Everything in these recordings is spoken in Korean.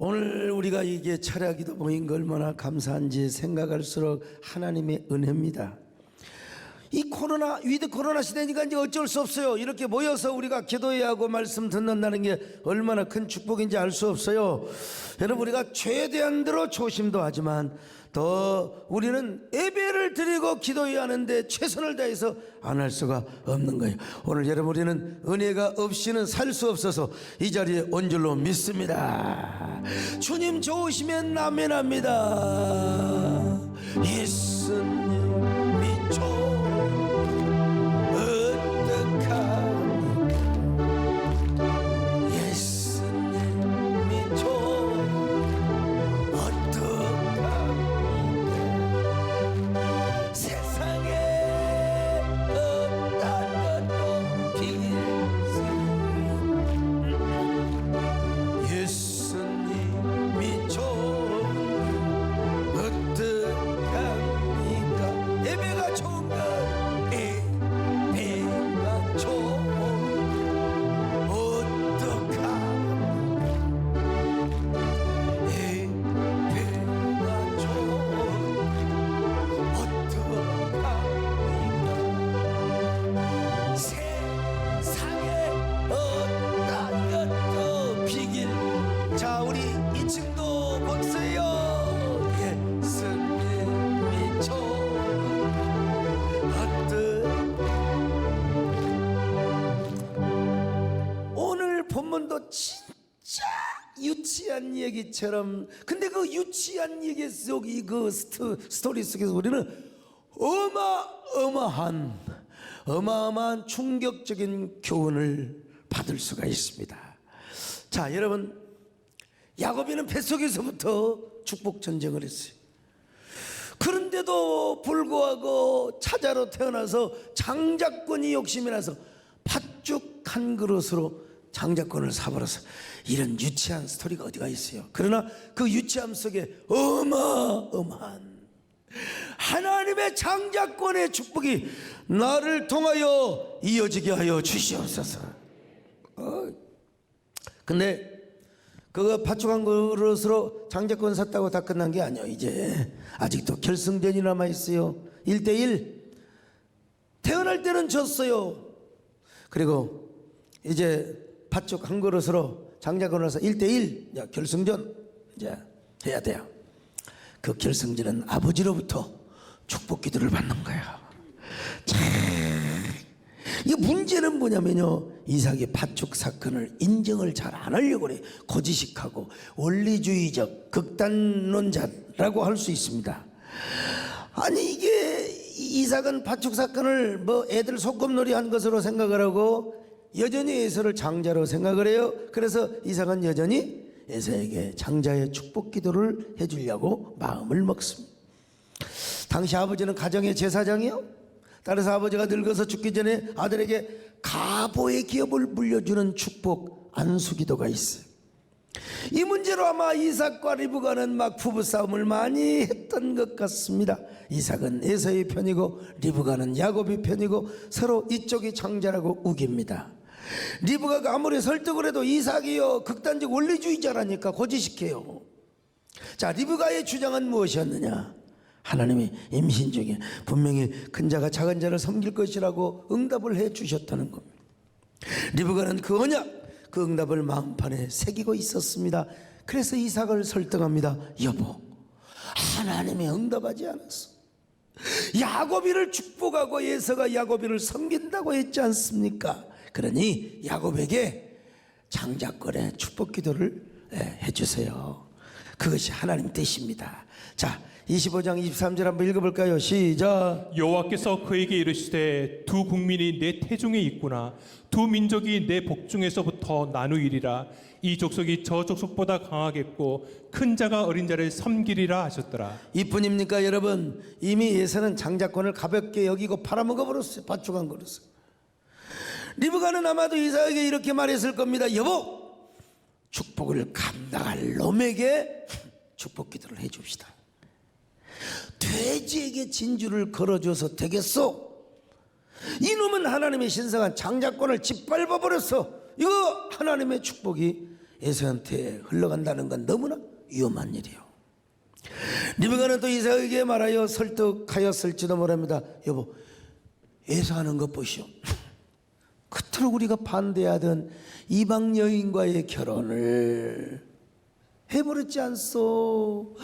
오늘 우리가 이게 철야기도 모인 거 얼마나 감사한지 생각할수록 하나님의 은혜입니다. 이 위드 코로나 시대니까 이제 어쩔 수 없어요. 이렇게 모여서 우리가 기도해야 하고 말씀 듣는다는 게 얼마나 큰 축복인지 알 수 없어요. 여러분, 우리가 최대한 대로 조심도 하지만 더 우리는 예배를 드리고 기도해야 하는데 최선을 다해서 안 할 수가 없는 거예요. 오늘 여러분, 우리는 은혜가 없이는 살 수 없어서 이 자리에 온 줄로 믿습니다. 주님 좋으시면 아멘합니다. 예수님 미쳐 본문도 진짜 유치한 얘기처럼, 근데 그 유치한 얘기 속 이 그 스토리 속에서 우리는 어마어마한 충격적인 교훈을 받을 수가 있습니다. 자, 여러분, 야곱이는 뱃속에서부터 축복 전쟁을 했어요. 그런데도 불구하고 차자로 태어나서 장자권이 욕심이 나서 팥죽 한 그릇으로 장자권을 사버려서, 이런 유치한 스토리가 어디가 있어요. 그러나 그 유치함 속에 어마어마한 하나님의 장자권의 축복이 나를 통하여 이어지게 하여 주시옵소서. 근데 그거 팥죽 한 그릇으로 장자권 샀다고 다 끝난 게 아니에요. 이제 아직도 결승전이 남아있어요. 1대1. 태어날 때는 졌어요. 그리고 이제 팥죽 한 그릇으로 장자권을 사서 1대1 결승전 이제 해야 돼요. 그 결승전은 아버지로부터 축복 기도를 받는 거예요. 참, 이 문제는 뭐냐면요, 이삭이 팥죽 사건을 인정을 잘 안 하려고 그래. 고지식하고 원리주의적 극단론자라고 할 수 있습니다. 아니, 이게 이삭은 팥죽 사건을 뭐 애들 소꿉놀이 한 것으로 생각을 하고 여전히 에서를 장자로 생각을 해요. 그래서 이삭은 여전히 에서에게 장자의 축복 기도를 해주려고 마음을 먹습니다. 당시 아버지는 가정의 제사장이요. 따라서 아버지가 늙어서 죽기 전에 아들에게 가보의 기업을 물려주는 축복 안수기도가 있어요. 이 문제로 아마 이삭과 리브가는 막 부부싸움을 많이 했던 것 같습니다. 이삭은 에서의 편이고 리브가는 야곱의 편이고 서로 이쪽이 장자라고 우깁니다. 리브가가 아무리 설득을 해도 이삭이요 극단적 원리주의자라니까 고지식해요. 자, 리브가의 주장은 무엇이었느냐? 하나님이 임신 중에 분명히 큰 자가 작은 자를 섬길 것이라고 응답을 해 주셨다는 겁니다. 리브가는 그 언약, 그 응답을 마음판에 새기고 있었습니다. 그래서 이삭을 설득합니다. 여보, 하나님이 응답하지 않았어. 야곱이를 축복하고 에서가 야곱이를 섬긴다고 했지 않습니까? 그러니 야곱에게 장자권의 축복 기도를 해주세요. 그것이 하나님 뜻입니다. 자, 25장 23절 한번 읽어볼까요? 시작. 여호와께서 그에게 이르시되 두 국민이 내 태중에 있구나. 두 민족이 내 복중에서부터 나누이리라. 이 족속이 저 족속보다 강하겠고 큰 자가 어린 자를 섬기리라 하셨더라. 이뿐입니까 여러분? 이미 에서는 장자권을 가볍게 여기고 팔아먹어버렸어요. 팥죽 한 그릇을. 리브가는 아마도 이삭에게 이렇게 말했을 겁니다. 여보, 축복을 감당할 놈에게 축복 기도를 해줍시다. 돼지에게 진주를 걸어줘서 되겠소? 이놈은 하나님의 신성한 장자권을 짓밟아버렸어. 이거 하나님의 축복이 에서한테 흘러간다는 건 너무나 위험한 일이요. 리브가는 또 이삭에게 말하여 설득하였을지도 모릅니다. 여보, 에서하는 것 보시오. 그토록 우리가 반대하던 이방 여인과의 결혼을 해버렸지 않소.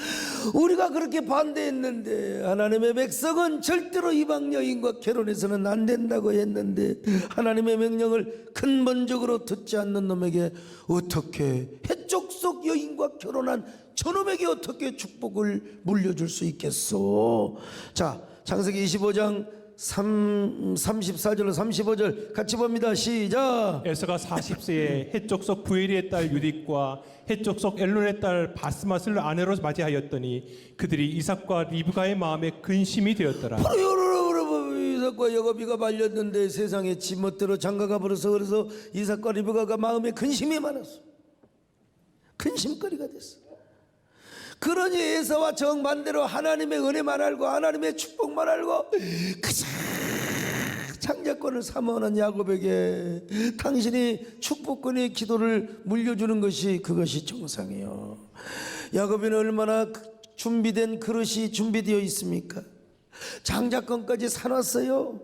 우리가 그렇게 반대했는데, 하나님의 백성은 절대로 이방 여인과 결혼해서는 안 된다고 했는데, 하나님의 명령을 근본적으로 듣지 않는 놈에게 어떻게, 해족속 여인과 결혼한 저놈에게 어떻게 축복을 물려줄 수 있겠소. 자, 창세기 25장 34절로 35절 같이 봅니다. 시작. 에서가 40세에 헷족속 부엘리의 딸 유딕과 헷족속 엘론의 딸 바스맛을 아내로 맞이하였더니 그들이 이삭과 리브가의 마음에 근심이 되었더라. 이삭과 야곱이가 말렸는데 세상에 지멋대로 장가가 버려서, 그래서 이삭과 리브가가 마음에 근심이 많았어. 근심거리가 됐어. 그러니 에서와 정반대로 하나님의 은혜만 알고 하나님의 축복만 알고 그저 장자권을 사모하는 야곱에게 당신이 축복권의 기도를 물려주는 것이, 그것이 정상이에요. 야곱이는 얼마나 준비된 그릇이 준비되어 있습니까? 장자권까지 사놨어요.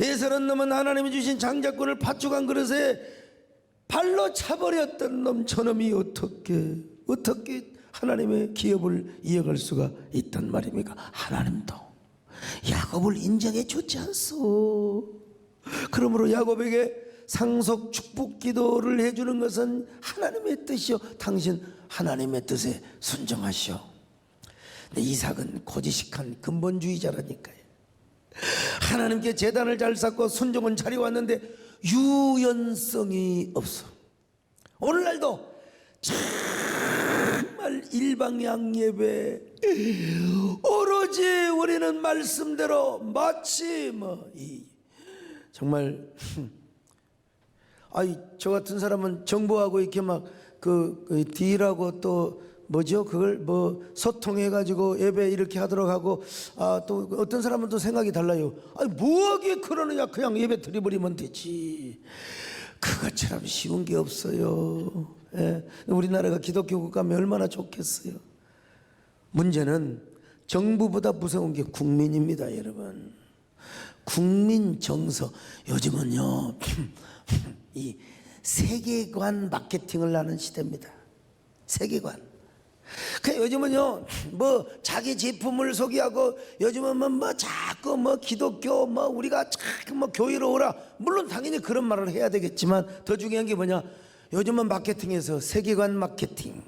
에서는 놈은 하나님이 주신 장자권을 팥죽한 그릇에 발로 차버렸던 놈, 저놈이 어떻게 하나님의 기업을 이어갈 수가 있단 말입니까? 하나님도 야곱을 인정해 주지 않소. 그러므로 야곱에게 상속 축복 기도를 해주는 것은 하나님의 뜻이요, 당신 하나님의 뜻에 순종하시오. 근데 이삭은 고지식한 근본주의자라니까요. 하나님께 제단을 잘 쌓고 순종은 잘 해왔는데 유연성이 없어. 오늘날도 정말 일방향 예배, 오로지 우리는 말씀대로 마치 정말 저 같은 사람은 정보하고 이렇게 막 딜하고 또 뭐죠? 그걸 소통해 가지고 예배 이렇게 하도록 하고, 또 어떤 사람은 또 생각이 달라요. 뭐하게 그러느냐, 그냥 예배 드려버리면 되지. 그것처럼 쉬운 게 없어요. 예. 우리나라가 기독교 국가면 얼마나 좋겠어요. 문제는 정부보다 무서운 게 국민입니다, 여러분. 국민 정서. 요즘은요 이 세계관 마케팅을 하는 시대입니다. 세계관. 요즘은요 자기 제품을 소개하고, 요즘은 자꾸 기독교 우리가 자꾸 교회로 오라. 물론 당연히 그런 말을 해야 되겠지만 더 중요한 게 뭐냐, 요즘은 마케팅에서 세계관 마케팅.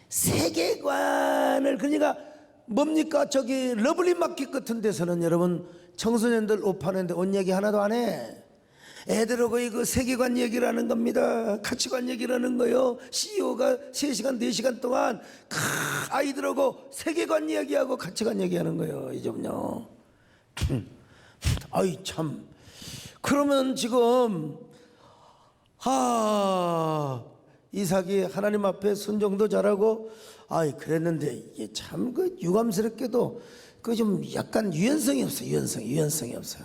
세계관을, 그러니까 뭡니까, 저기 러블리 마켓 같은 데서는 여러분 청소년들 옷 파는데 옷 얘기 하나도 안 해. 애들하고 그 세계관 얘기를 하는 겁니다. 가치관 얘기를 하는 거요. CEO가 3시간 4시간 동안 아이들하고 세계관 이야기하고 가치관 얘기하는 거예요. 이좀요. 참. 그러면 지금 이삭이 하나님 앞에 순종도 잘하고 그랬는데, 이게 참 유감스럽게도 좀 약간 유연성이 없어요. 유연성이 없어요.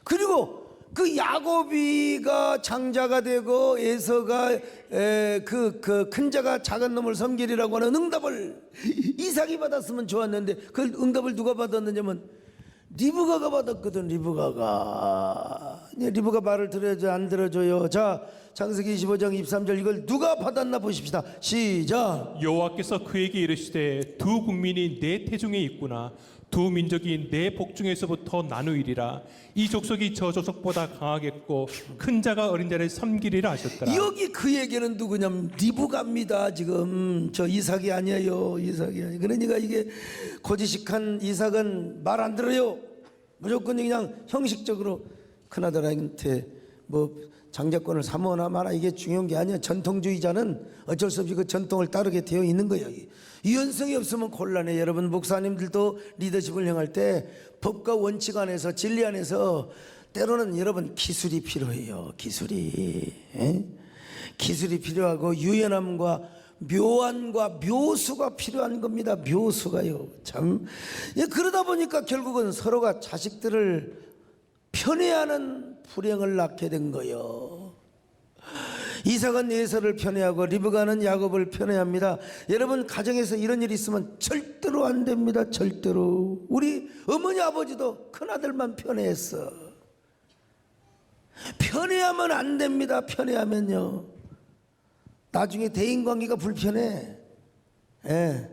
그리고 야곱이가 장자가 되고 에서가 큰 자가 작은 놈을 섬기리라고 하는 응답을 이삭이 받았으면 좋았는데, 그 응답을 누가 받았느냐면 리브가가 받았거든. 리브가 말을 들어야죠, 안 들어줘요. 자, 창세기 25장 23절, 이걸 누가 받았나 보십시다. 시작. 여호와께서 그에게 이르시되 두 국민이 내 태중에 있구나. 두 민족이 내 복중에서부터 나누이리라. 이 족속이 저 족속보다 강하겠고 큰 자가 어린 자를 섬기리라 하셨더라. 여기 그에게는 누구냐면 리브가입니다. 지금 저 이삭이 아니에요. 그러니까 이게 고지식한 이삭은 말 안 들어요. 무조건 그냥 형식적으로 큰아들한테 장자권을 사모하나 마나, 이게 중요한 게 아니야. 전통주의자는 어쩔 수 없이 그 전통을 따르게 되어 있는 거예요. 유연성이 없으면 곤란해. 여러분, 목사님들도 리더십을 행할 때 법과 원칙 안에서, 진리 안에서 때로는 여러분 기술이 필요해요. 기술이 필요하고 유연함과 묘안과 묘수가 필요한 겁니다. 묘수가요. 참. 그러다 보니까 결국은 서로가 자식들을 편애하는 불행을 낳게 된 거예요. 이삭은 에서를 편애하고 리브가는 야곱을 편애합니다. 여러분 가정에서 이런 일이 있으면 절대로 안 됩니다. 절대로. 우리 어머니 아버지도 큰아들만 편애했어. 편애하면 안 됩니다. 편애하면요 나중에 대인관계가 불편해. 예.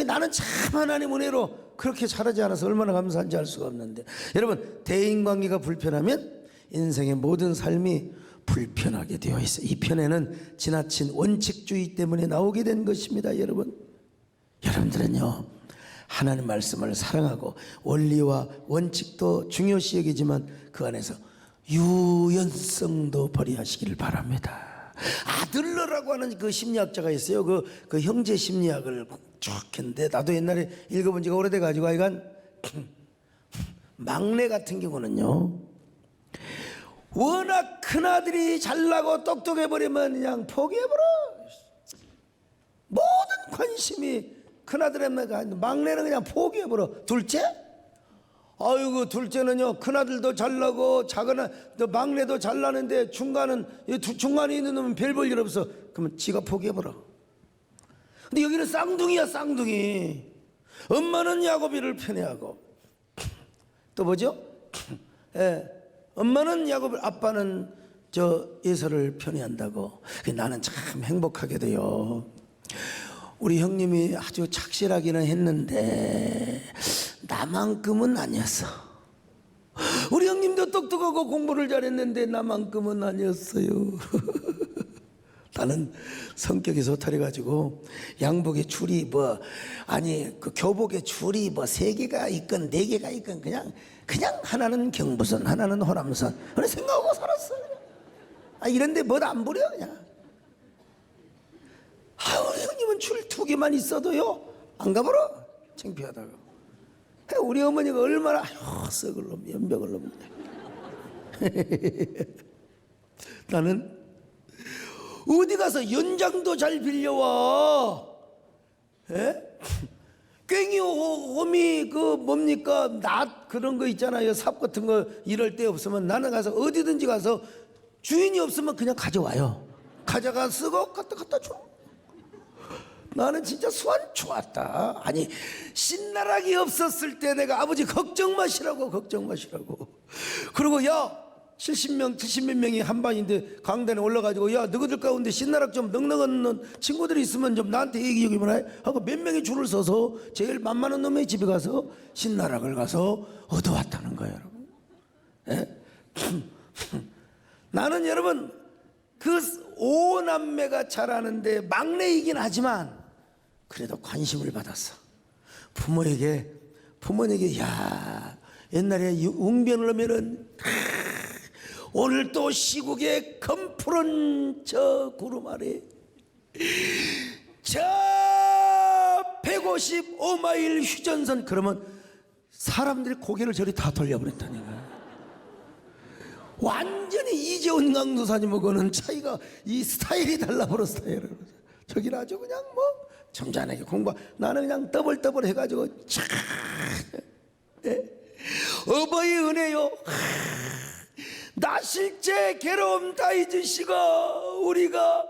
나는 참 하나님 은혜로 그렇게 자라지 않아서 얼마나 감사한지 알 수가 없는데, 여러분 대인관계가 불편하면 인생의 모든 삶이 불편하게 되어 있어요. 이 편에는 지나친 원칙주의 때문에 나오게 된 것입니다. 여러분들은요 하나님 말씀을 사랑하고 원리와 원칙도 중요시 여기지만 그 안에서 유연성도 발휘하시기를 바랍니다. 아들러라고 하는 그 심리학자가 있어요. 그 형제 심리학을 쭉 했는데 나도 옛날에 읽어본 지가 오래돼 가지고 하여간 막내 같은 경우는요 워낙 큰아들이 잘나고 똑똑해 버리면 그냥 포기해버려. 모든 관심이 큰아들에게, 막내는 그냥 포기해버려. 둘째? 아이고 둘째는요 큰아들도 잘나고 막내도 잘나는데 중간에 있는 놈은 별 볼 일 없어. 그러면 지가 포기해버려. 근데 여기는 쌍둥이야, 쌍둥이. 엄마는 야곱이를 편애하고 또 뭐죠? 예, 엄마는 야곱을, 아빠는 에서를 편애한다고. 나는 참 행복하게 돼요. 우리 형님이 아주 착실하기는 했는데 나만큼은 아니었어. 우리 형님도 똑똑하고 공부를 잘했는데 나만큼은 아니었어요. 나는 성격이 소탈해가지고 양복에 줄이 그 교복에 줄이 3개가 있건 4개가 있건 그냥 하나는 경부선 하나는 호남선 그런 생각하고 살았어. 이런데 뭘 안 부려 그냥. 우리 형님은 줄 2개만 있어도요 안 가버려. 창피하다고. 우리 어머니가 얼마나 썩을 놈 연병을 놈. 나는 어디 가서 연장도 잘 빌려와. 예? 괭이 호미 낫 그런 거 있잖아요. 삽 같은 거 이럴 때 없으면 나는 가서 어디든지 가서 주인이 없으면 그냥 가져와요. 가져가 쓰고 갖다 줘. 나는 진짜 수완 좋았다. 아니 신나락이 없었을 때 내가 아버지 걱정 마시라고. 그리고 70명 70몇 명이 한 반인데 강단에 올라가지고 너희들 가운데 신나락 좀 넉넉한 친구들이 있으면 좀 나한테 얘기 좀 해 하고 몇 명이 줄을 서서 제일 만만한 놈의 집에 가서 신나락을 가서 얻어왔다는 거예요, 여러분. 예? 나는 여러분 그 5남매가 자라는데 막내이긴 하지만 그래도 관심을 받았어. 부모에게 옛날에 웅변을 하면은 오늘 또 시국의 검푸른 저 구름 아래 155마일 휴전선, 그러면 사람들이 고개를 저리 다 돌려버렸다니까. 완전히 이재훈 강도사님하고는 차이가, 이 스타일이 달라버려. 스타일을. 저기는 아주 그냥 점잖게 나는 그냥 더블 해가지고 어버이 은혜요. 나 실제 괴로움 다 잊으시고 우리가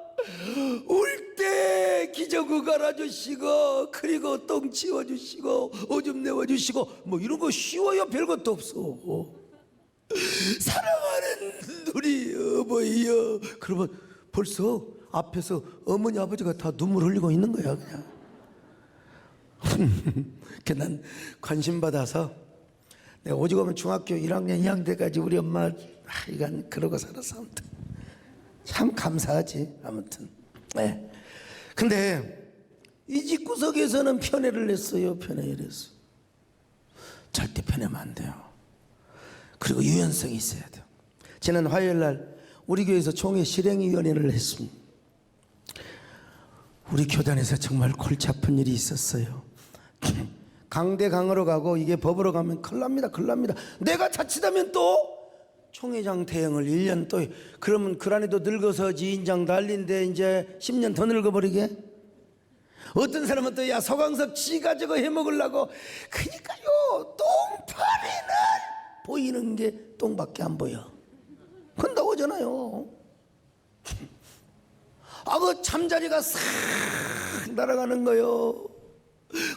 울 때 기저귀 갈아주시고 그리고 똥 치워주시고 오줌 내워주시고 이런 거 쉬워요. 별것도 없어. 사랑하는 우리 어버이여. 그러면 벌써 앞에서 어머니 아버지가 다 눈물 흘리고 있는 거야 그냥. 난 관심 받아서 내가 오직 오면 중학교 1학년 2학년 때까지 우리 엄마 이건 그러고 살았어. 아무튼 참 감사하지. 아무튼 네. 근데 이 집구석에서는 편애를 했어요. 편애를 했어. 절대 편애하면 안 돼요. 그리고 유연성이 있어야 돼요. 지난 화요일날 우리 교회에서 총회 실행위원회를 했습니다. 우리 교단에서 정말 골치 아픈 일이 있었어요. 강대강으로 가고 이게 법으로 가면 큰일 납니다. 내가 자칫하면 또 총회장 대행을 1년 또, 그러면 그 안에도 늙어서 지인장 달린데 이제 10년 더 늙어버리게. 어떤 사람은 또 서광섭 지가 저거 해먹으려고. 그러니까요 똥파리는 보이는 게 똥밖에 안 보여. 그건 나오잖아요. 그 잠자리가 싹 날아가는 거요.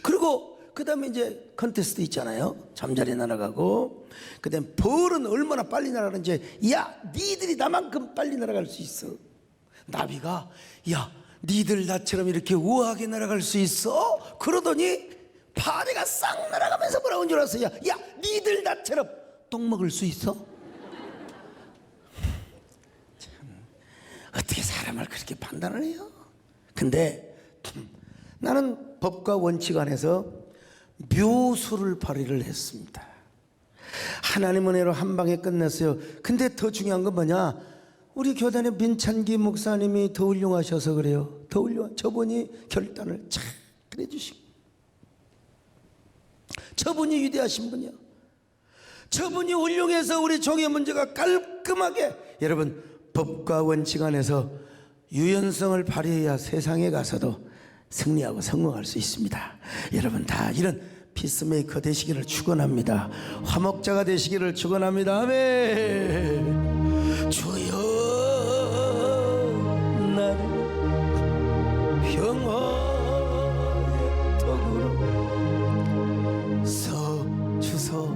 그리고 그 다음에 이제 컨테스트 있잖아요. 잠자리 날아가고, 그 다음에 벌은 얼마나 빨리 날아가는지, 야 니들이 나만큼 빨리 날아갈 수 있어. 나비가 야 니들 나처럼 이렇게 우아하게 날아갈 수 있어? 그러더니 파리가 싹 날아가면서 뭐라고 한 줄 알았어요. 야 니들 나처럼 똥 먹을 수 있어? 참, 어떻게 사람을 그렇게 판단을 해요? 근데 나는 법과 원칙 안에서 묘수를 발휘를 했습니다. 하나님 은혜로 한 방에 끝냈어요. 근데 더 중요한 건 뭐냐? 우리 교단의 민찬기 목사님이 더 훌륭하셔서 그래요. 더 훌륭한 저분이 결단을 잘 해주시고, 저분이 위대하신 분이요. 저분이 훌륭해서 우리 종의 문제가 깔끔하게, 여러분 법과 원칙 안에서 유연성을 발휘해야 세상에 가서도 승리하고 성공할 수 있습니다. 여러분 다 이런 피스메이커 되시기를 축원합니다. 화목자가 되시기를 축원합니다. 아멘. 주여 나를 평화의 덕으로 서주소서.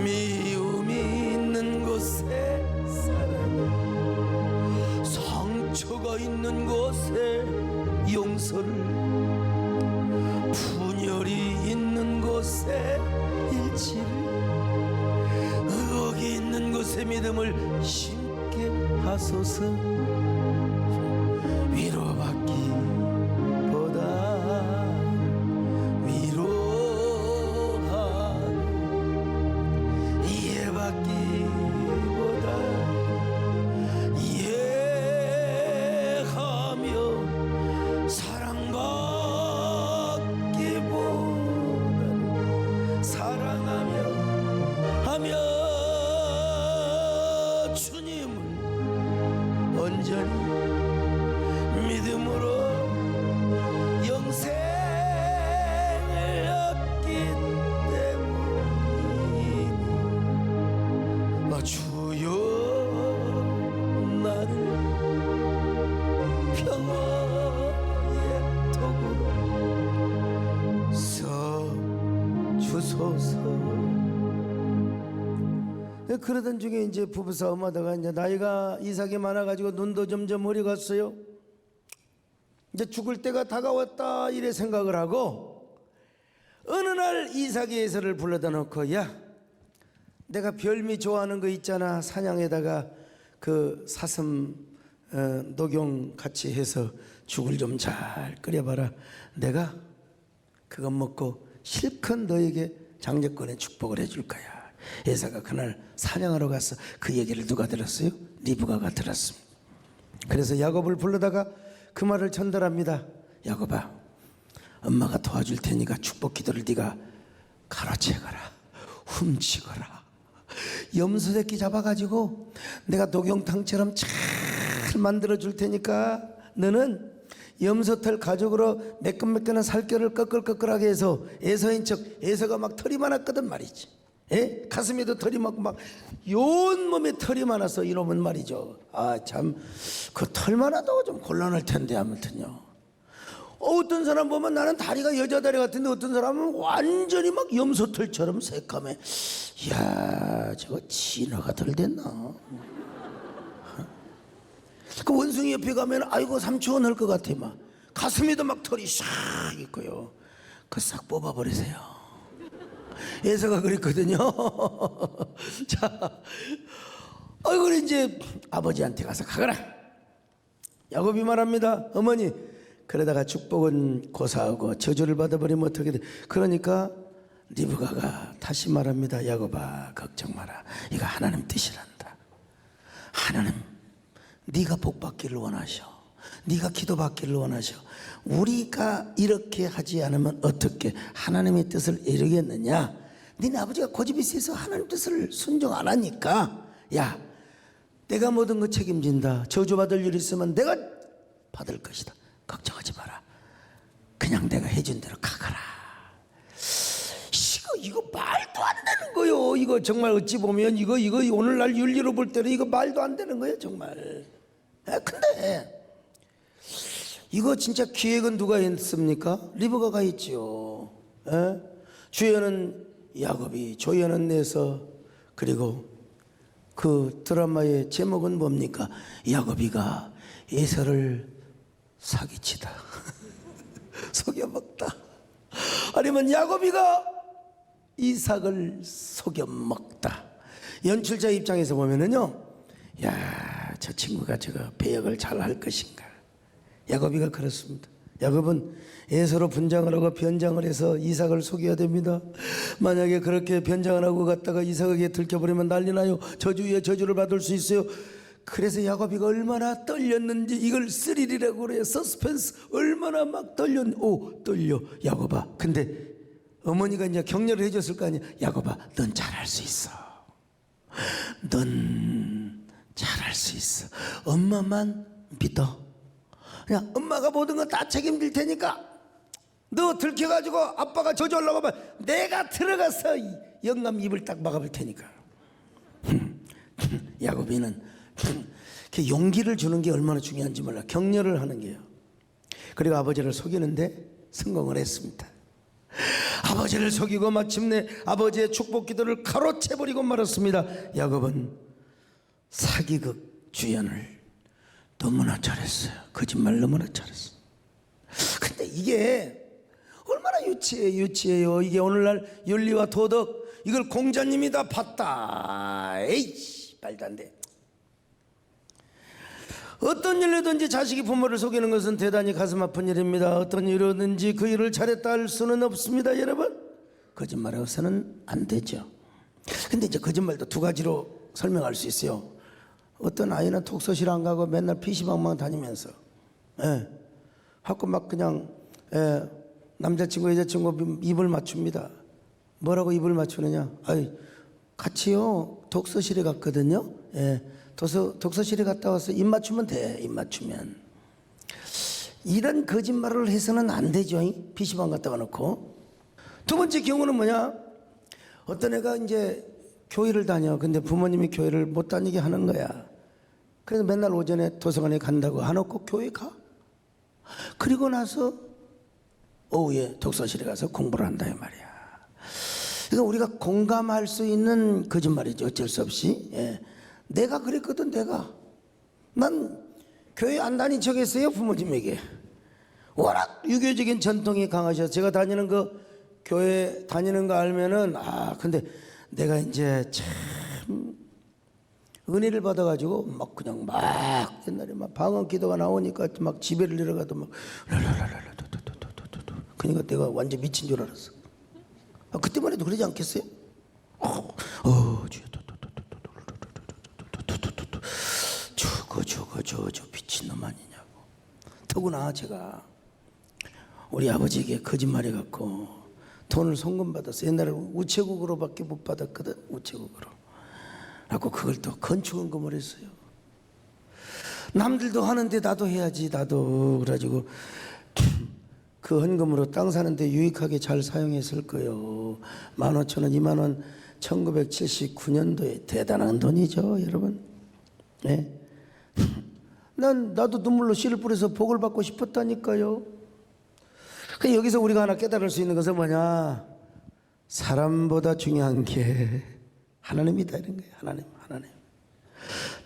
미움이 있는 곳에 사랑을, 상처가 있는 곳에 용서를, 분열이 있는 곳에 일치를, 의혹이 있는 곳에 믿음을 심게 하소서. 위로받기보다 위로하고, 이해받기보다 이해하며, 사랑받기보다는 사랑하며 주님을 온전히 믿음으로 영생을 얻기 때문이니, 주여 나를 평화의 덕으로 서주소서. 그러던 중에 이제 부부싸움하다가 이제 나이가 이삭이 많아가지고 눈도 점점 어려갔어요. 이제 죽을 때가 다가왔다 이래 생각을 하고, 어느 날 이삭이 에서를 불러다 놓고, 야 내가 별미 좋아하는 거 있잖아, 사냥에다가 그 사슴 녹용 같이 해서 죽을 좀 잘 끓여봐라. 내가 그거 먹고 실컷 너에게 장자권의 축복을 해줄 거야. 에사가 그날 사냥하러 갔어. 그 얘기를 누가 들었어요? 리브가가 들었습니다. 그래서 야곱을 불러다가 그 말을 전달합니다. 야곱아, 엄마가 도와줄 테니까 축복 기도를 네가 가로채거라, 훔치거라. 염소 새끼 잡아가지고 내가 녹용탕처럼 잘 만들어 줄 테니까 너는 염소털 가죽으로 매끈매끈한 살결을 꺼끌꺼끌하게 해서 에서인 척, 에서가 막 털이 많았거든 말이지. 예? 가슴에도 털이 막 온몸에 털이 많아서 이놈은 말이죠. 아 참 그 털 많아도 좀 곤란할 텐데. 아무튼요, 어떤 사람 보면 나는 다리가 여자 다리 같은데 어떤 사람은 완전히 막 염소털처럼 새까매. 이야 저거 진화가 덜 됐나? 그 원숭이 옆에 가면 아이고 삼촌 할 것 같아. 막 가슴에도 막 털이 샥 있고요. 그 싹 뽑아버리세요. 에서가 그랬거든요. 자, 그래 이제 아버지한테 가서 가거라. 야곱이 말합니다. 어머니, 그러다가 축복은 고사하고 저주를 받아버리면 어떻게 돼? 그러니까 리브가가 다시 말합니다. 야곱아, 걱정 마라. 이거 하나님 뜻이란다. 하나님, 네가 복 받기를 원하셔. 네가 기도 받기를 원하셔. 우리가 이렇게 하지 않으면 어떻게 하나님의 뜻을 이루겠느냐? 니네 아버지가 고집이 세서 하나님 뜻을 순종 안 하니까, 야 내가 모든 거 책임진다. 저주받을 일 있으면 내가 받을 것이다. 걱정하지 마라. 그냥 내가 해준 대로 가거라. 이거 말도 안 되는 거요. 이거 정말 어찌 보면 이거 오늘날 윤리로 볼 때는 이거 말도 안 되는 거예요 정말. 근데 이거 진짜 기획은 누가 했습니까? 리브가가 있지요. 예? 주연은 야곱이, 조연은 내서, 그리고 그 드라마의 제목은 뭡니까? 야곱이가 에서를 사기치다. 속여먹다. 아니면 야곱이가 이삭을 속여먹다. 연출자 입장에서 보면은요, 야, 저 친구가 저거 배역을 잘 할 것인가. 야곱이가 그렇습니다. 야곱은 에서로 분장을 하고 변장을 해서 이삭을 속여야 됩니다. 만약에 그렇게 변장을 하고 갔다가 이삭에게 들켜버리면 난리 나요. 저주 위에 저주를 받을 수 있어요. 그래서 야곱이가 얼마나 떨렸는지, 이걸 스릴이라고 그래요. 서스펜스. 얼마나 막 떨려. 야곱아. 근데 어머니가 이제 격려를 해줬을 거 아니야. 야곱아, 넌 잘할 수 있어. 넌 잘할 수 있어. 엄마만 믿어. 그냥 엄마가 모든 거 다 책임질 테니까 너 들켜가지고 아빠가 저주 올라고 하면 내가 들어가서 영감 입을 딱 막아볼 테니까. 야곱이는 용기를 주는 게 얼마나 중요한지 몰라. 격려를 하는 게요. 그리고 아버지를 속이는데 성공을 했습니다. 아버지를 속이고 마침내 아버지의 축복 기도를 가로채버리고 말았습니다. 야곱은 사기극 주연을 너무나 잘했어요. 거짓말 너무나 잘했어요. 근데 이게 얼마나 유치해요. 이게 오늘날 윤리와 도덕, 이걸 공자님이 다 봤다. 에이씨, 말도 안 돼. 어떤 일로든지 자식이 부모를 속이는 것은 대단히 가슴 아픈 일입니다. 어떤 일로든지 그 일을 잘했다 할 수는 없습니다. 여러분, 거짓말해서는 안 되죠. 근데 이제 거짓말도 두 가지로 설명할 수 있어요. 어떤 아이는 독서실 안 가고 맨날 PC방만 다니면서 하고 막 그냥 남자친구 여자친구 입을 맞춥니다. 뭐라고 입을 맞추느냐? 아이, 같이요 독서실에 갔거든요. 독서실에 갔다 와서 입 맞추면 돼. 입 맞추면. 이런 거짓말을 해서는 안 되죠. PC방 갔다가 놓고. 두 번째 경우는 뭐냐? 어떤 애가 이제 교회를 다녀. 근데 부모님이 교회를 못 다니게 하는 거야. 그래서 맨날 오전에 도서관에 간다고 해놓고 교회 가. 그리고 나서 오후에 독서실에 가서 공부를 한다 이 말이야. 그러니까 우리가 공감할 수 있는 거짓말이죠. 어쩔 수 없이. 내가 그랬거든. 난 교회 안 다닌 척 했어요. 부모님에게. 워낙 유교적인 전통이 강하셔서 제가 다니는 그 교회 다니는 거 알면은 근데 내가 이제 참 은혜를 받아가지고 막 그냥 막 옛날에 막 방언 기도가 나오니까 막 지배를 내려가도 막 그러니까 내가 완전 미친 줄 알았어. 그때만 해도 그러지 않겠어요? 저 미친놈 아니냐고. 더구나 제가 우리 아버지에게 거짓말해갖고 돈을 송금받아서 옛날에 우체국으로밖에 못 받았거든. 우체국으로. 그래갖고 그걸 또 건축헌금을 했어요. 남들도 하는데 나도 해야지. 나도. 그래가지고 그 헌금으로 땅 사는데 유익하게 잘 사용했을 거예요. 15,000원, 20,000원 1979년도에 대단한 돈이죠. 여러분. 네. 나도 눈물로 씨를 뿌려서 복을 받고 싶었다니까요. 여기서 우리가 하나 깨달을 수 있는 것은 뭐냐? 사람보다 중요한 게 하나님이다 이런 거예요. 하나님.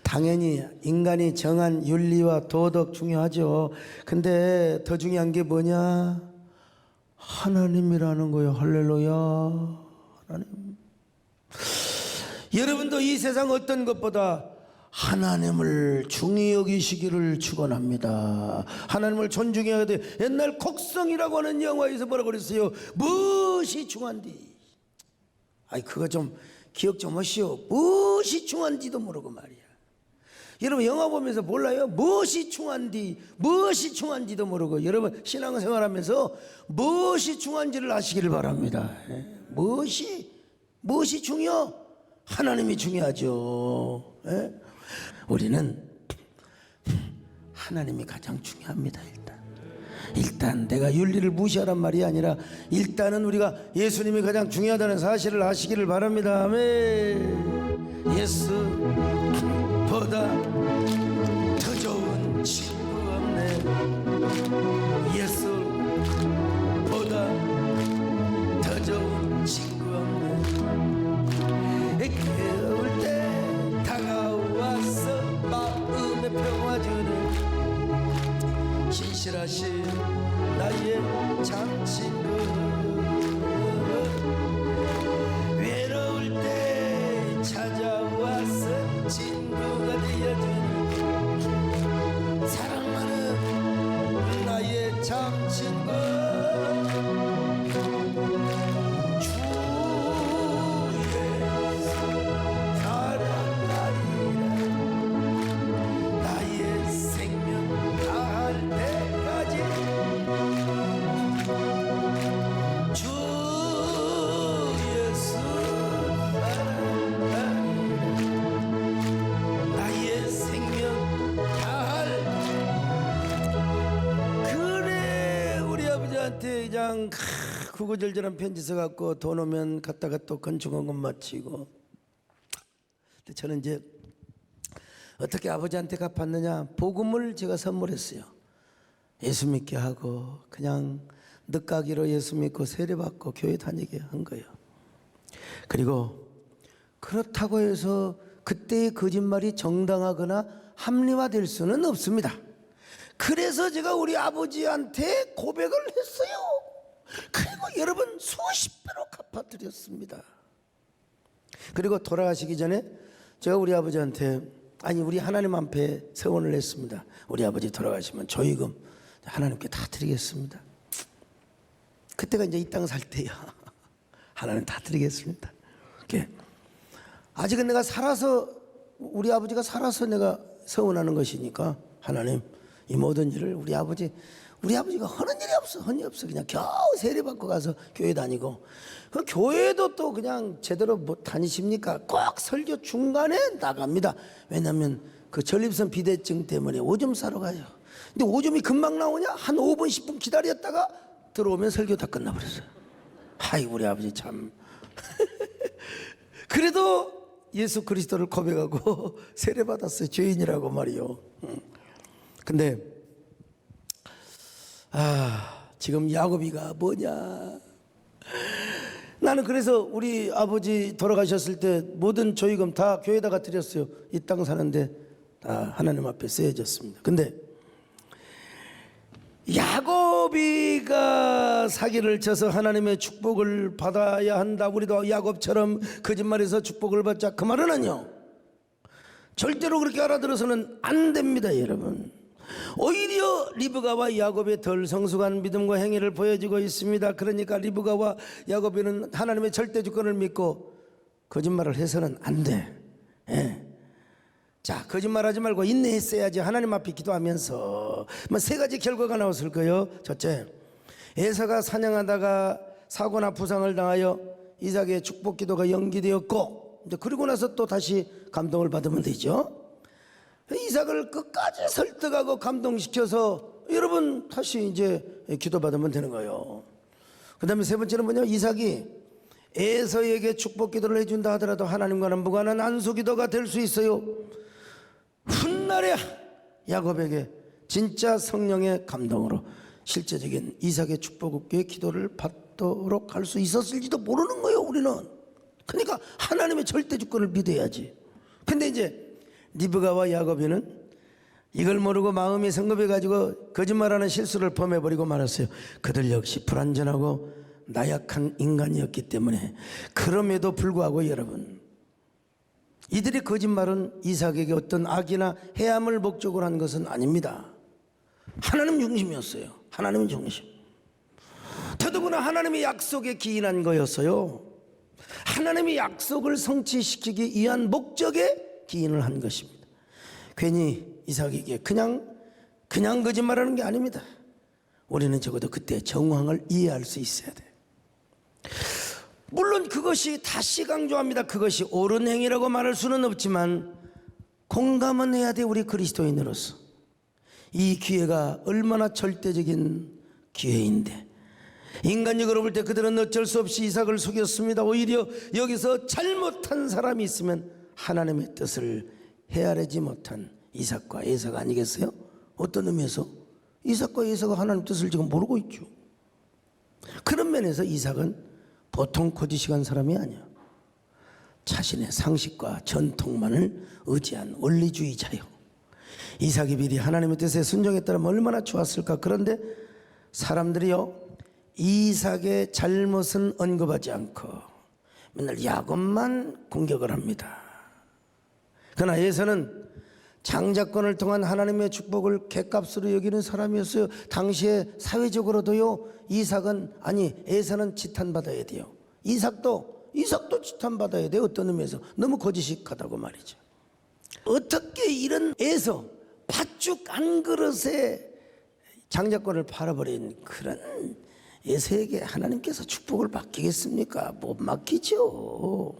당연히 인간이 정한 윤리와 도덕 중요하죠. 근데 더 중요한 게 뭐냐? 하나님이라는 거예요. 할렐루야. 하나님. 여러분도 이 세상 어떤 것보다 하나님을 중히 여기시기를 축원합니다. 하나님을 존중해야 돼. 옛날 곡성이라고 하는 영화에서 뭐라고 그랬어요? 무엇이 중한디? 그거 좀 기억 좀 하시오. 무엇이 중한디도 모르고 말이야. 여러분 영화 보면서 몰라요? 무엇이 중한디도 모르고. 여러분 신앙생활하면서 무엇이 중한지를 아시기를 바랍니다. 무엇이 중요? 하나님이 중요하죠. 우리는 하나님이 가장 중요합니다. 일단 내가 윤리를 무시하란 말이 아니라 일단은 우리가 예수님이 가장 중요하다는 사실을 아시기를 바랍니다. 아멘. 예수보다 더 좋은 신실하신 나의 참 친구, 외로울 때 찾아와서 친구가 되어주는 사랑 많은 나의 참 친구, 그냥 구구절절한 편지 써갖고 돈 오면 갔다가 또 건축원금 마치고. 근데 저는 이제 어떻게 아버지한테 갚았느냐, 복음을 제가 선물했어요. 예수 믿게 하고 그냥 늦가기로 예수 믿고 세례받고 교회 다니게 한 거예요. 그리고 그렇다고 해서 그때의 거짓말이 정당하거나 합리화될 수는 없습니다. 그래서 제가 우리 아버지한테 고백을 했어요. 그리고 여러분 수십 배로 갚아드렸습니다. 그리고 돌아가시기 전에 제가 우리 아버지한테, 아니 우리 하나님 앞에 서원을 했습니다. 우리 아버지 돌아가시면 조의금 하나님께 다 드리겠습니다. 그때가 이제 이 땅 살 때요. 하나님 다 드리겠습니다. 이렇게. 아직은 내가 살아서, 우리 아버지가 살아서 내가 서원하는 것이니까 하나님 이 모든 일을 우리 아버지가 하는 일이 없어. 그냥 겨우 세례받고 가서 교회 다니고, 그 교회도 또 그냥 제대로 뭐 다니십니까? 꼭 설교 중간에 나갑니다. 왜냐하면 그 전립선 비대증 때문에 오줌 싸러 가요. 근데 오줌이 금방 나오냐? 한 5분 10분 기다렸다가 들어오면 설교 다 끝나버렸어요. 아이 우리 아버지 참. 그래도 예수 그리스도를 고백하고 세례받았어요. 죄인이라고 말이요. 근데 지금 야곱이가 뭐냐, 나는 그래서 우리 아버지 돌아가셨을 때 모든 조의금 다 교회에다가 드렸어요. 이 땅 사는데 다 하나님 앞에 쓰여졌습니다. 근데 야곱이가 사기를 쳐서 하나님의 축복을 받아야 한다, 우리도 야곱처럼 거짓말해서 축복을 받자, 그 말은요 절대로 그렇게 알아들어서는 안 됩니다. 여러분, 오히려 리브가와 야곱의 덜 성숙한 믿음과 행위를 보여주고 있습니다. 그러니까 리브가와 야곱이는 하나님의 절대 주권을 믿고 거짓말을 해서는 안 돼. 자, 거짓말하지 말고 인내했어야지. 하나님 앞에 기도하면서 뭐 세 가지 결과가 나왔을 거예요. 첫째, 에사가 사냥하다가 사고나 부상을 당하여 이삭의 축복 기도가 연기되었고, 이제 그리고 나서 또 다시 감동을 받으면 되죠. 이삭을 끝까지 설득하고 감동시켜서 여러분 다시 이제 기도받으면 되는 거예요. 그 다음에 세 번째는 뭐냐, 이삭이 에서에게 축복 기도를 해준다 하더라도 하나님과는 무관한 안수 기도가 될 수 있어요. 훗날에 야곱에게 진짜 성령의 감동으로 실제적인 이삭의 축복의 기도를 받도록 할 수 있었을지도 모르는 거예요, 우리는. 그러니까 하나님의 절대 주권을 믿어야지. 근데 이제 리브가와 야곱이는 이걸 모르고 마음이 성급해가지고 거짓말하는 실수를 범해버리고 말았어요. 그들 역시 불완전하고 나약한 인간이었기 때문에. 그럼에도 불구하고 여러분, 이들의 거짓말은 이삭에게 어떤 악이나 해함을 목적으로 한 것은 아닙니다. 하나님 중심이었어요. 하나님 중심. 더더구나 하나님의 약속에 기인한 거였어요. 하나님의 약속을 성취시키기 위한 목적에 기인을 한 것입니다. 괜히 이삭에게 그냥 거짓말하는 게 아닙니다. 우리는 적어도 그때 정황을 이해할 수 있어야 돼. 물론 그것이, 다시 강조합니다, 그것이 옳은 행위라고 말할 수는 없지만 공감은 해야 돼. 우리 그리스도인으로서 이 기회가 얼마나 절대적인 기회인데, 인간적으로 볼 때 그들은 어쩔 수 없이 이삭을 속였습니다. 오히려 여기서 잘못한 사람이 있으면 하나님의 뜻을 헤아리지 못한 이삭과 에사가 아니겠어요? 어떤 의미에서 이삭과 에사가 하나님의 뜻을 지금 모르고 있죠. 그런 면에서 이삭은 보통 거짓이간 사람이 아니야. 자신의 상식과 전통만을 의지한 원리주의자요. 이삭이 미리 하나님의 뜻에 순종했다면 얼마나 좋았을까. 그런데 사람들이요, 이삭의 잘못은 언급하지 않고 맨날 야곱만 공격을 합니다. 그러나 에서는 장자권을 통한 하나님의 축복을 객값으로 여기는 사람이었어요. 당시에 사회적으로도요, 에서는 지탄받아야 돼요. 이삭도 지탄받아야 돼요. 어떤 의미에서 너무 거짓식하다고 말이죠. 어떻게 이런 에서 팥죽 한 그릇에 장자권을 팔아버린 그런 에서에게 하나님께서 축복을 맡기겠습니까? 못 맡기죠.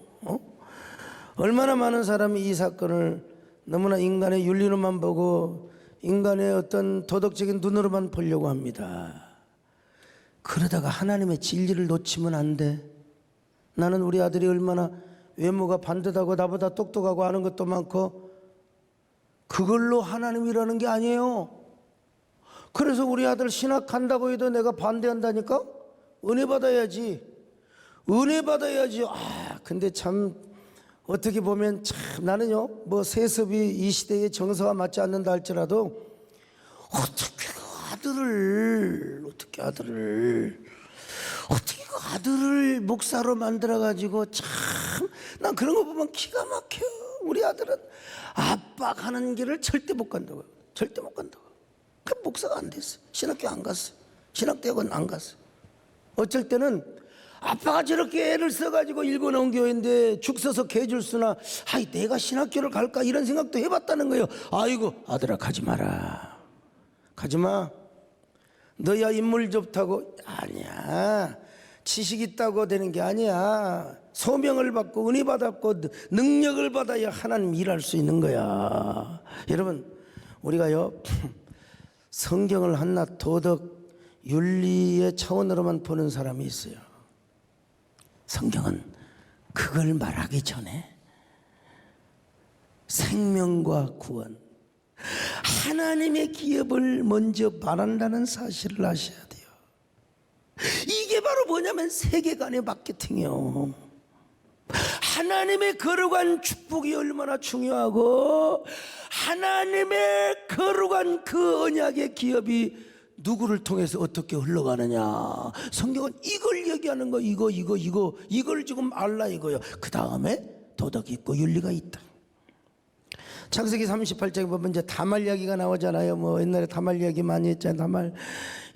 얼마나 많은 사람이 이 사건을 너무나 인간의 윤리로만 보고 인간의 어떤 도덕적인 눈으로만 보려고 합니다. 그러다가 하나님의 진리를 놓치면 안 돼. 나는 우리 아들이 얼마나 외모가 반듯하고 나보다 똑똑하고 아는 것도 많고 그걸로 하나님이라는 게 아니에요. 그래서 우리 아들 신학 간다고 해도 내가 반대한다니까? 은혜 받아야지. 근데 참 어떻게 보면 참 나는요, 뭐 세습이 이 시대의 정서와 맞지 않는다 할지라도 어떻게 그 아들을 목사로 만들어가지고 참 난 그런 거 보면 기가 막혀. 우리 아들은 아빠가 하는 길을 절대 못 간다고. 그 목사가 안 됐어. 신학교 안 갔어. 신학대학원 안 갔어. 어쩔 때는 아빠가 저렇게 애를 써가지고 읽어놓은 교회인데 죽 써서 개줄 수나 내가 신학교를 갈까 이런 생각도 해봤다는 거예요. 아이고 아들아 가지마. 너야 인물 좋다고. 아니야. 지식 있다고 되는 게 아니야. 소명을 받고 은혜 받았고 능력을 받아야 하나님 일할 수 있는 거야. 여러분, 우리가요 성경을 한낱 도덕 윤리의 차원으로만 보는 사람이 있어요. 성경은 그걸 말하기 전에 생명과 구원, 하나님의 기업을 먼저 말한다는 사실을 아셔야 돼요. 이게 바로 뭐냐면 세계관의 마케팅이요. 하나님의 거룩한 축복이 얼마나 중요하고 하나님의 거룩한 그 언약의 기업이 누구를 통해서 어떻게 흘러가느냐. 성경은 이걸 얘기하는 거. 이걸 지금 알라 이거요. 그 다음에 도덕이 있고 윤리가 있다. 창세기 38장에 보면 이제 다말 이야기가 나오잖아요. 뭐 옛날에 다말 이야기 많이 했잖아요.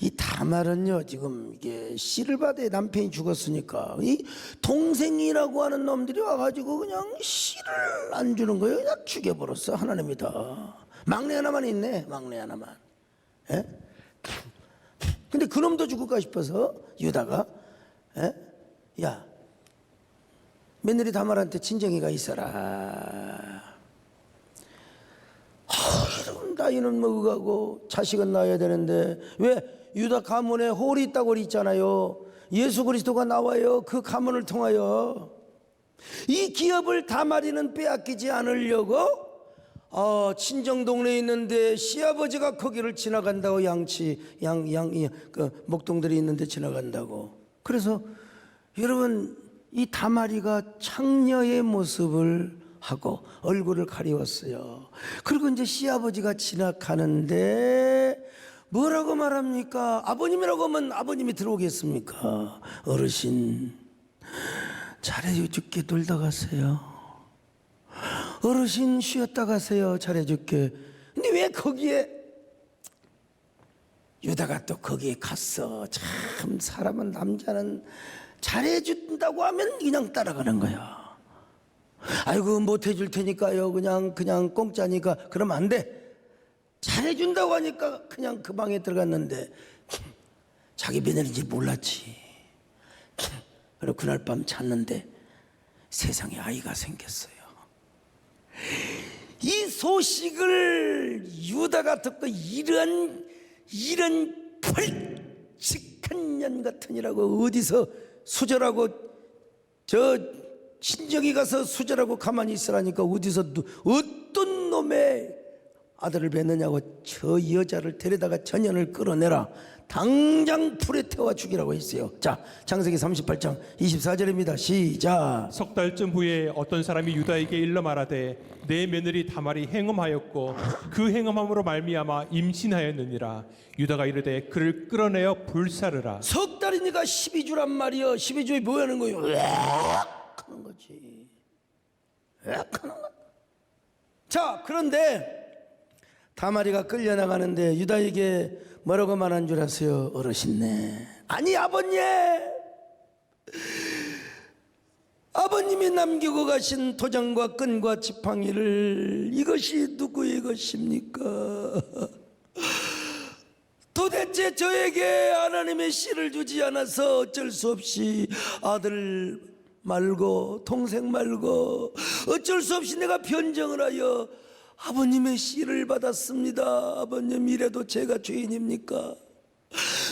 이 다말은요, 지금 이게 씨를 받아 남편이 죽었으니까 이 동생이라고 하는 놈들이 와가지고 그냥 씨를 안 주는 거예요. 그냥 죽여버렸어. 하나님이다. 막내 하나만 있네. 막내 하나만. 예? 근데 그놈도 죽을까 싶어서 유다가 야, 며느리 다말한테 친정이가 있어라. 나이는 먹어가고 자식은 낳아야 되는데 왜 유다 가문에 홀이 있다고 그랬잖아요. 예수 그리스도가 나와요. 그 가문을 통하여 이 기업을 다말이는 빼앗기지 않으려고 친정 동네에 있는데 시아버지가 거기를 지나간다고. 그 목동들이 있는데 지나간다고. 그래서 여러분, 이 다말이가 창녀의 모습을 하고 얼굴을 가리웠어요. 그리고 이제 시아버지가 지나가는데 뭐라고 말합니까? 아버님이라고 하면 아버님이 들어오겠습니까? 어르신, 잘해줄게. 놀다 가세요. 어르신, 쉬었다 가세요. 잘해줄게. 근데 왜 거기에 유다가 또 거기에 갔어? 참 사람은, 남자는 잘해준다고 하면 그냥 따라가는 거야. 아이고 못해줄 테니까요. 그냥 공짜니까. 그러면 안 돼. 잘해준다고 하니까 그냥 그 방에 들어갔는데 자기 며느리인지 몰랐지. 그리고 그날 밤 잤는데 세상에 아이가 생겼어요. 이 소식을 유다가 듣고 이런 벌칙한 년 같으니라고 어디서 수절하고 저 친정이 가서 수절하고 가만히 있으라니까 어디서 어떤 놈의 아들을 뵀느냐고 저 여자를 데려다가 전연을 끌어내라. 당장 불에 태워 죽이라고 했어요. 자, 창세기 38장 24절입니다. 시작. 석 달쯤 후에 어떤 사람이 유다에게 일러 말하되 내 며느리 다말이 행음하였고 그 행음함으로 말미암아 임신하였느니라. 유다가 이르되 그를 끌어내어 불사르라. 석 달이니까 12주란 말이요. 12주에 뭐 하는 거예요? 으악 하는 거지. 으악 하는 거. 자, 그런데 다말이가 끌려나가는데 유다에게 뭐라고 말한 줄 아세요? 어르신네. 아니 아버님, 아버님이 남기고 가신 도장과 끈과 지팡이를 이것이 누구의 것입니까? 도대체 저에게 하나님의 씨를 주지 않아서 어쩔 수 없이 아들 말고 동생 말고 어쩔 수 없이 내가 변정을 하여 아버님의 씨를 받았습니다. 아버님, 이래도 제가 죄인입니까?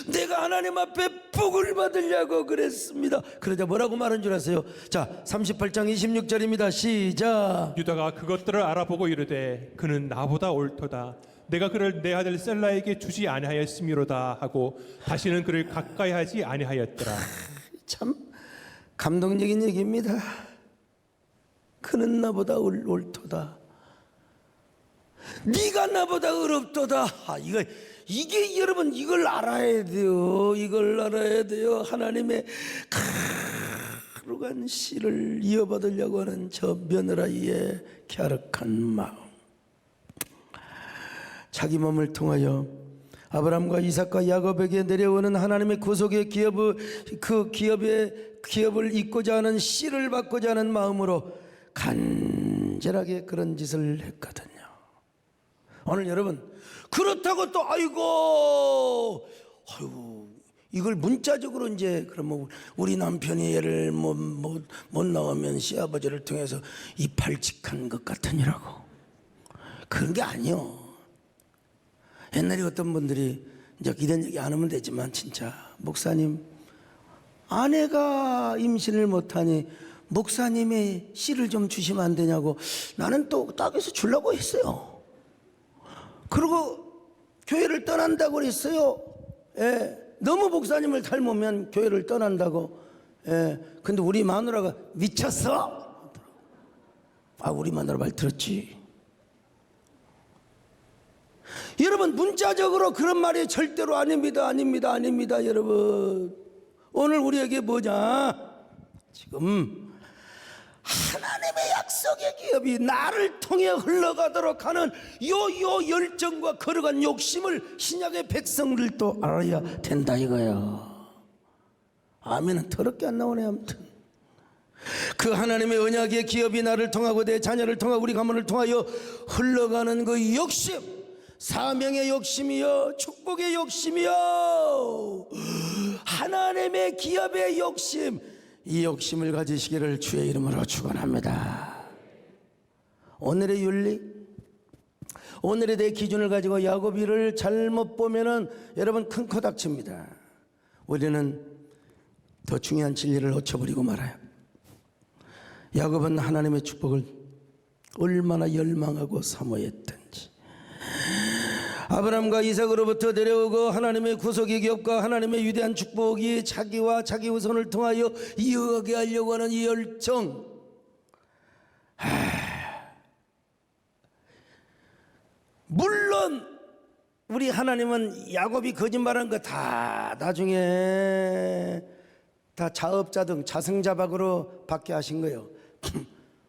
내가 하나님 앞에 복을 받으려고 그랬습니다. 그러자 뭐라고 말한 줄 아세요? 자, 38장 26절입니다. 시작. 유다가 그것들을 알아보고 이르되 그는 나보다 옳도다. 내가 그를 내 아들 셀라에게 주지 아니하였음이로다 하고 다시는 그를 가까이 하지 아니하였더라. 참 감동적인 얘기입니다. 그는 나보다 옳도다. 네가 나보다 어렵도다. 이게 여러분, 이걸 알아야 돼요. 이걸 알아야 돼요. 하나님의 거룩한 씨를 이어받으려고 하는 저 며느라이의 갸륵한 마음. 자기 몸을 통하여 아브라함과 이삭과 야곱에게 내려오는 하나님의 구속의 기업을 잇고자 하는 씨를 받고자 하는 마음으로 간절하게 그런 짓을 했거든요. 오늘 여러분, 그렇다고 또 아이고 이걸 문자적으로 이제 그러면 우리 남편이 얘를 못 나오면 시아버지를 통해서 이팔직한 것 같으니라고 그런 게 아니요. 옛날에 어떤 분들이 이제 이런 얘기 안 하면 되지만 진짜 목사님, 아내가 임신을 못하니 목사님의 씨를 좀 주시면 안 되냐고 나는 또 딱해서 주려고 했어요. 그리고 교회를 떠난다고 그랬어요. 예. 너무 목사님을 닮으면 교회를 떠난다고. 예. 근데 우리 마누라가 미쳤어. 우리 마누라 말 들었지. 여러분, 문자적으로 그런 말이 절대로 아닙니다. 여러분, 오늘 우리에게 뭐냐? 지금 하나님의 약속의 기업이 나를 통해 흘러가도록 하는 요 열정과 거룩한 욕심을 신약의 백성들도 알아야 된다 이거야. 아멘은 더럽게 안 나오네. 아무튼 그 하나님의 언약의 기업이 나를 통하고 내 자녀를 통하고 우리 가문을 통하여 흘러가는 그 욕심, 사명의 욕심이요, 축복의 욕심이요, 하나님의 기업의 욕심, 이 욕심을 가지시기를 주의 이름으로 축원합니다. 오늘의 윤리, 오늘의 내 기준을 가지고 야곱이를 잘못 보면은 여러분 큰 코 닥칩니다. 우리는 더 중요한 진리를 놓쳐버리고 말아요. 야곱은 하나님의 축복을 얼마나 열망하고 사모했던지, 아브라함과 이삭으로부터 내려오고 하나님의 구속의 기업과 하나님의 위대한 축복이 자기와 자기 후손을 통하여 이어가게 하려고 하는 이 열정. 물론 우리 하나님은 야곱이 거짓말한 거 다 나중에 다 자업자 등 자승자박으로 받게 하신 거예요.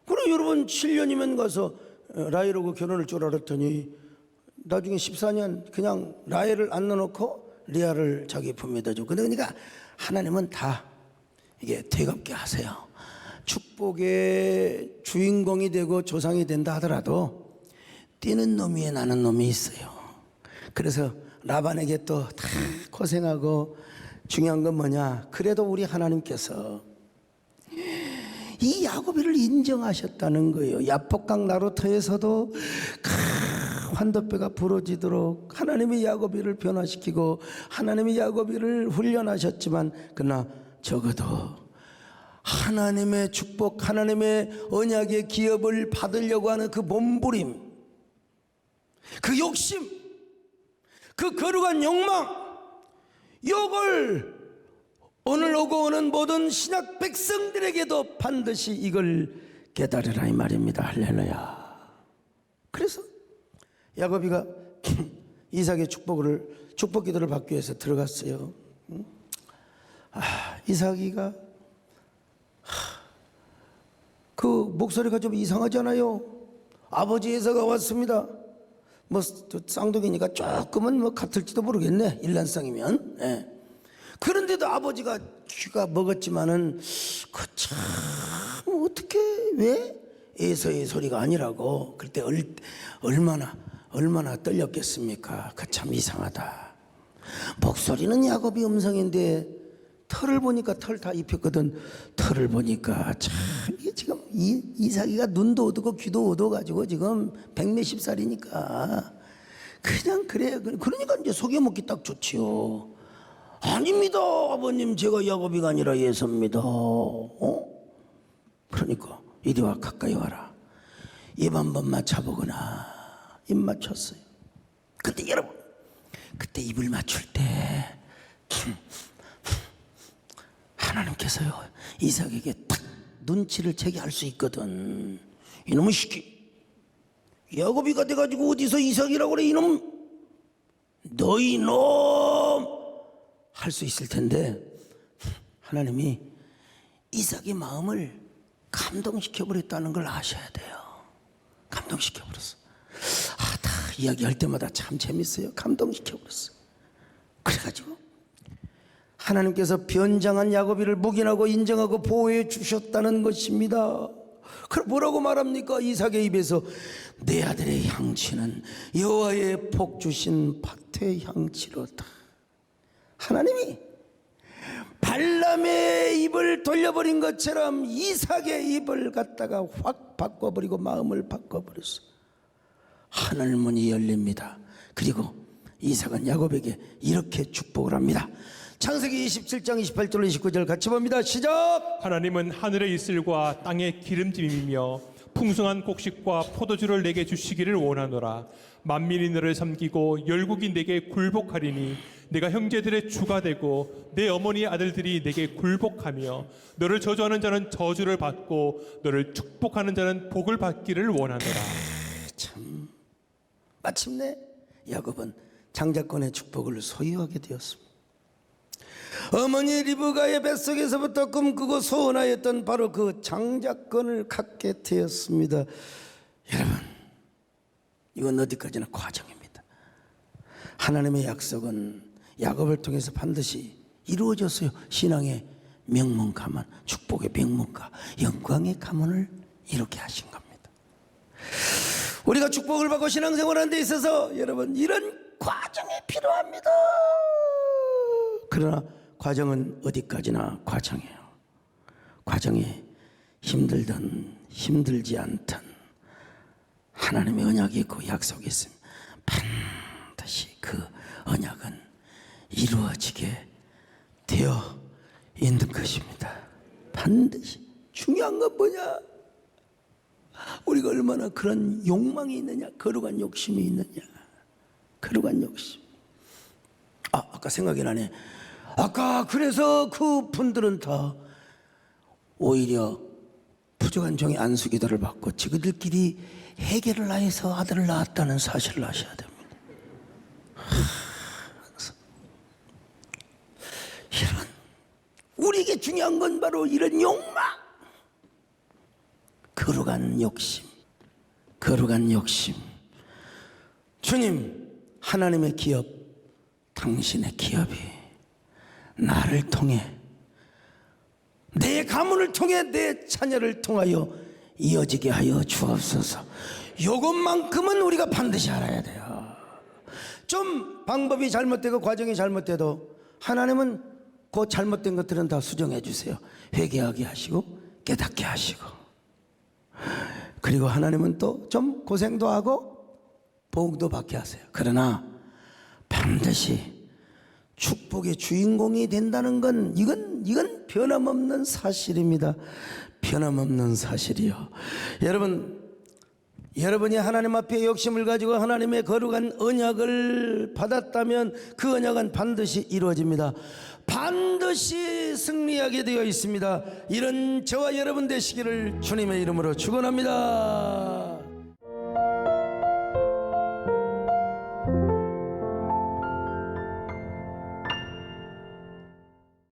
그럼 여러분 7년이면 가서 라헬하고 결혼할 줄 알았더니 나중에 14년 그냥 라헬을 안 넣어놓고 리아를 자기 품에다 줘. 그러니까 하나님은 다 이게 되갚게 하세요. 축복의 주인공이 되고 조상이 된다 하더라도 뛰는 놈 위에 나는 놈이 있어요. 그래서 라반에게 또 다 고생하고, 중요한 건 뭐냐, 그래도 우리 하나님께서 이 야곱이를 인정하셨다는 거예요. 야복강 나루터에서도 환도뼈가 부러지도록 하나님이 야곱이를 변화시키고 하나님이 야곱이를 훈련하셨지만, 그러나 적어도 하나님의 축복, 하나님의 언약의 기업을 받으려고 하는 그 몸부림, 그 욕심, 그 거룩한 욕망, 이걸 오늘 오고 오는 모든 신약 백성들에게도 반드시 이걸 깨달으라 이 말입니다. 할렐루야. 그래서 야곱이가 이삭의 축복 기도를 받기 위해서 들어갔어요. 이삭이가 그 목소리가 좀 이상하잖아요. 아버지 에서가 왔습니다. 뭐 쌍둥이니까 조금은 뭐 같을지도 모르겠네, 일란쌍이면. 예. 그런데도 아버지가 귀가 먹었지만은 그 참 어떻게 왜 에서의 소리가 아니라고 그때 얼마나 떨렸겠습니까? 그 참 이상하다. 목소리는 야곱이 음성인데 털을 보니까 털 다 입혔거든. 털을 보니까 참 이게 지금 이삭이가 눈도 어두고 귀도 어두워가지고 지금 100몇십 살이니까 그냥 그래요. 그러니까 이제 속여먹기 딱 좋지요. 아닙니다 아버님, 제가 야곱이가 아니라 예서입니다. 그러니까 이리 와, 가까이 와라. 입 한번 맞춰보거나. 입 맞췄어요. 근데 여러분, 그때 입을 맞출 때 하나님께서요 이삭에게 딱 눈치를 채게 할 수 있거든. 이놈의 시끼, 야곱이가 돼가지고 어디서 이삭이라고 그래 이놈, 너희 놈 할 수 있을 텐데 하나님이 이삭의 마음을 감동시켜버렸다는 걸 아셔야 돼요. 감동시켜버렸어. 다 이야기할 때마다 참 재밌어요. 감동시켜버렸어. 그래가지고 하나님께서 변장한 야곱이를 묵인하고 인정하고 보호해 주셨다는 것입니다. 그럼 뭐라고 말합니까? 이삭의 입에서 내 아들의 향취는 여호와의 복 주신 밭의 향취로다. 하나님이 발람의 입을 돌려버린 것처럼 이삭의 입을 갖다가 확 바꿔버리고 마음을 바꿔버렸어. 하늘 문이 열립니다. 그리고 이삭은 야곱에게 이렇게 축복을 합니다. 창세기 27장 28절 29절 같이 봅니다. 시작. 하나님은 하늘의 이슬과 땅의 기름짐이며 풍성한 곡식과 포도주를 내게 주시기를 원하노라. 만민이 너를 섬기고 열국이 내게 굴복하리니 내가 형제들의 주가 되고 내 어머니 아들들이 내게 굴복하며 너를 저주하는 자는 저주를 받고 너를 축복하는 자는 복을 받기를 원하노라. 참 마침내 야곱은 장자권의 축복을 소유하게 되었습니다. 어머니 리브가의 뱃속에서부터 꿈꾸고 소원하였던 바로 그 장자권을 갖게 되었습니다. 여러분, 이건 어디까지나 과정입니다. 하나님의 약속은 야곱을 통해서 반드시 이루어졌어요. 신앙의 명문 가문, 축복의 명문가, 영광의 가문을 이렇게 하신 겁니다. 우리가 축복을 받고 신앙생활하는 데 있어서 여러분 이런 과정이 필요합니다. 그러나 과정은 어디까지나 과정이에요. 과정이 힘들든 힘들지 않든 하나님의 언약이 있고 약속이 있으면 반드시 그 언약은 이루어지게 되어 있는 것입니다. 반드시. 중요한 건 뭐냐? 우리가 얼마나 그런 욕망이 있느냐, 거룩한 욕심이 있느냐. 거룩한 욕심. 아까 생각이 나네. 아까 그래서 그 분들은 다 오히려 부족한 종의 안수기도를 받고 지그들끼리 해결을 하여서 아들을 낳았다는 사실을 아셔야 됩니다. 이런, 우리에게 중요한 건 바로 이런 욕망, 거룩한 욕심, 거룩한 욕심. 주님, 하나님의 기업, 당신의 기업이 나를 통해, 내 가문을 통해 내 자녀를 통하여 이어지게 하여 주옵소서. 이것만큼은 우리가 반드시 알아야 돼요. 좀 방법이 잘못되고 과정이 잘못돼도 하나님은 그 잘못된 것들은 다 수정해 주세요. 회개하게 하시고 깨닫게 하시고. 그리고 하나님은 또 좀 고생도 하고 복도 받게 하세요. 그러나 반드시 축복의 주인공이 된다는 건 이건 변함없는 사실입니다. 변함없는 사실이요. 여러분, 여러분이 하나님 앞에 욕심을 가지고 하나님의 거룩한 언약을 받았다면 그 언약은 반드시 이루어집니다. 반드시 승리하게 되어 있습니다. 이런 저와 여러분 되시기를 주님의 이름으로 축원합니다.